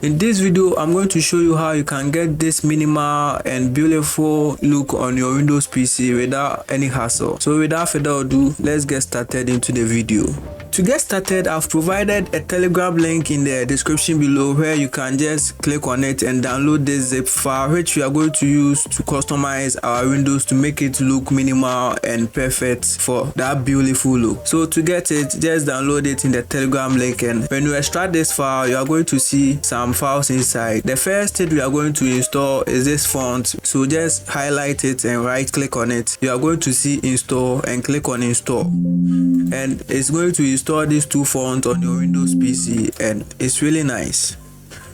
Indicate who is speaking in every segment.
Speaker 1: In this video, I'm going to show you how you can get this minimal and beautiful look on your Windows PC without any hassle. So without further ado, let's get started into the video. To get started, I've provided a Telegram link in the description below where you can just click on it and download this zip file which we are going to use to customize our Windows to make it look minimal and perfect for that beautiful look. So to get it, just download it in the Telegram link, and when you extract this file, you are going to see some files inside. The first thing we are going to install is this font. So just highlight it and right click on it. You are going to see install and click on install, and it's going to install these two fonts on your Windows PC, and it's really nice.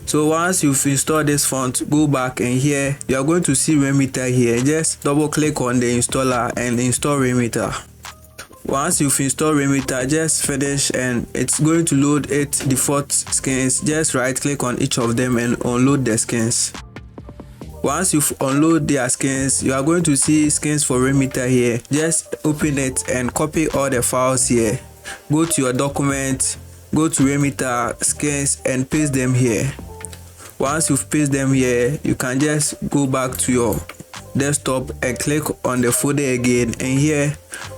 Speaker 1: So once you've installed this font, go back, and here you are going to see Remiter here. Just double click on the installer and install Remiter. Once you've installed Remiter, just finish and it's going to load 8 default skins. Just right click on each of them and unload the skins. Once you've unload their skins, you are going to see skins for Remiter here. Just open it and copy all the files here. Go to your document, go to Remiter skins and paste them here. Once you've pasted them here, you can just go back to your desktop and click on the folder again, and here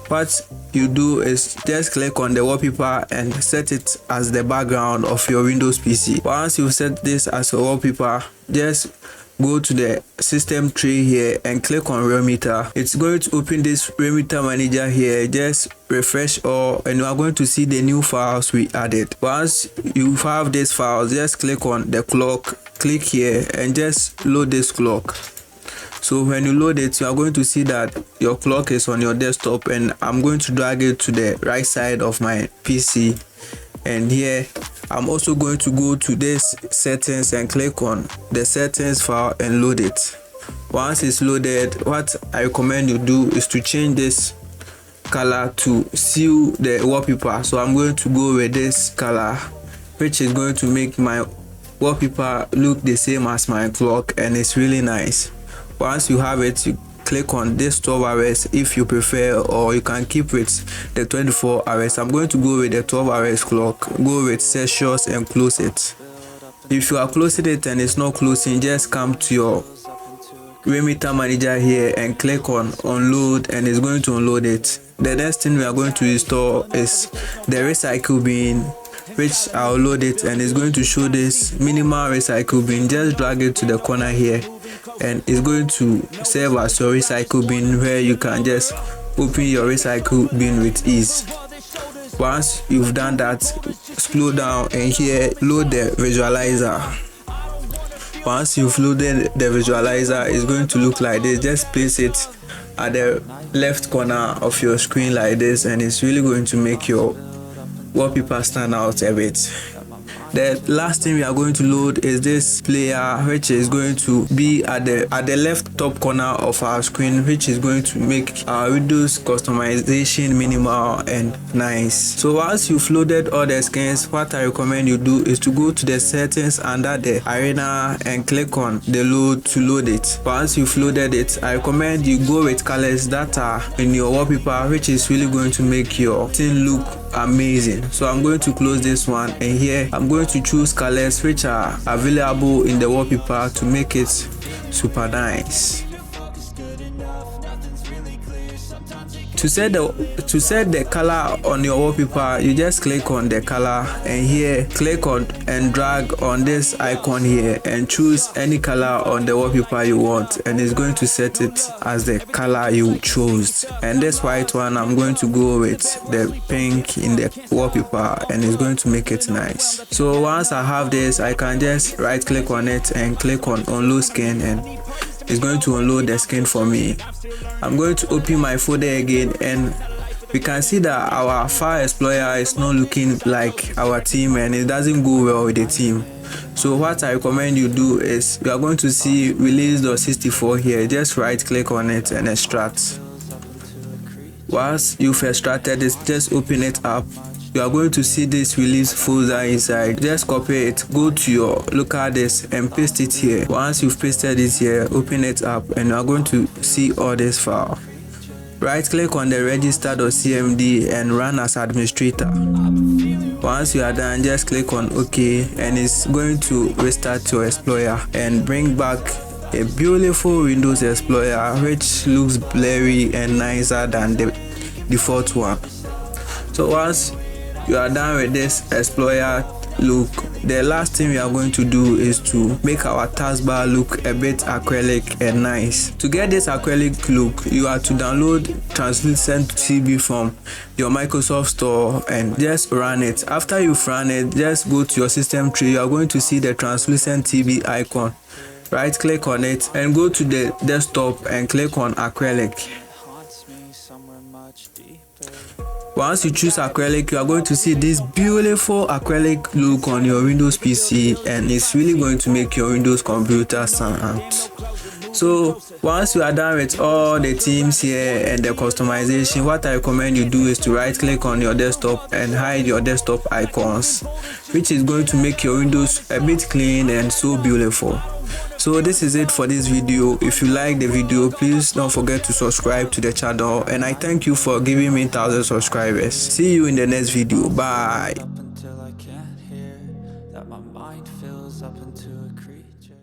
Speaker 1: what you do is just click on the wallpaper and set it as the background of your Windows PC. Once you set this as a wallpaper, just go to the system tray here and click on Remiter. It's going to open this Remiter manager here. Just refresh all and you are going to see the new files we added. Once you have these files, just click on the clock, click here and just load this clock. So when you load it, you are going to see that your clock is on your desktop, and I'm going to drag it to the right side of my PC. And here I'm also going to go to this settings and click on the settings file and load it. Once it's loaded, what I recommend you do is to change this color to seal the wallpaper. So I'm going to go with this color, which is going to make my wallpaper look the same as my clock, and it's really nice. Once you have it, you click on this 12 hours if you prefer, or you can keep with the 24 hours. I'm going to go with the 12 hours clock. Go with Celsius and close it. If you are closing it and it's not closing, just come to your Remiter manager here and click on unload, and it's going to unload it. The next thing we are going to install is the recycle bin, which I'll load it, and it's going to show this minimal recycle bin. Just drag it to the corner here, and it's going to serve as your recycle bin where you can just open your recycle bin with ease. Once you've done that, scroll down and here load the visualizer. Once you've loaded the visualizer, it's going to look like this. Just place it at the left corner of your screen like this, and it's really going to make your wallpaper stand out a bit. The last thing we are going to load is this player, which is going to be at the left top corner of our screen, which is going to make our Windows customization minimal and nice. So once you've loaded all the skins, what I recommend you do is to go to the settings under the arena and click on the load to load it. Once you've loaded it, I recommend you go with colors that are in your wallpaper, which is really going to make your thing look amazing. So I'm going to close this one, and here I'm going to choose colors which are available in the wallpaper to make it super nice. To set the color on your wallpaper, you just click on the color, and here click on and drag on this icon here and choose any color on the wallpaper you want, and it's going to set it as the color you chose. And this white one, I'm going to go with the pink in the wallpaper, and it's going to make it nice. So once I have this, I can just right click on it and click on unload skin, and it's going to unload the skin for me. I'm going to open my folder again, and we can see that our file explorer is not looking like our team, and it doesn't go well with the team. So what I recommend you do is you are going to see release.64 here. Just right click on it and extract. Once you've extracted it, just open it up. You are going to see this release folder inside. Just copy it, go to your local disk and paste it here. Once you've pasted it here, open it up, and you are going to see all this file. Right click on the register.cmd and run as administrator. Once you are done, just click on OK and it's going to restart your Explorer and bring back a beautiful Windows Explorer which looks blurry and nicer than the default one. So once you are done with this Explorer look, the last thing we are going to do is to make our taskbar look a bit acrylic and nice. To get this acrylic look, you have to download translucent TB from your Microsoft store and just run it. After you've run it, just go to your system tree. You are going to see the translucent TB icon. Right click on it and go to the desktop and click on acrylic. Once you choose acrylic, you are going to see this beautiful acrylic look on your Windows PC, and it's really going to make your Windows computer stand out. So once you are done with all the themes here and the customization, what I recommend you do is to right click on your desktop and hide your desktop icons, which is going to make your Windows a bit clean and so beautiful. So this is it for this video. If you like the video, please don't forget to subscribe to the channel, and I thank you for giving me 1,000 subscribers. See you in the next video. Bye. Until I can't hear that my mind fills up into a creature.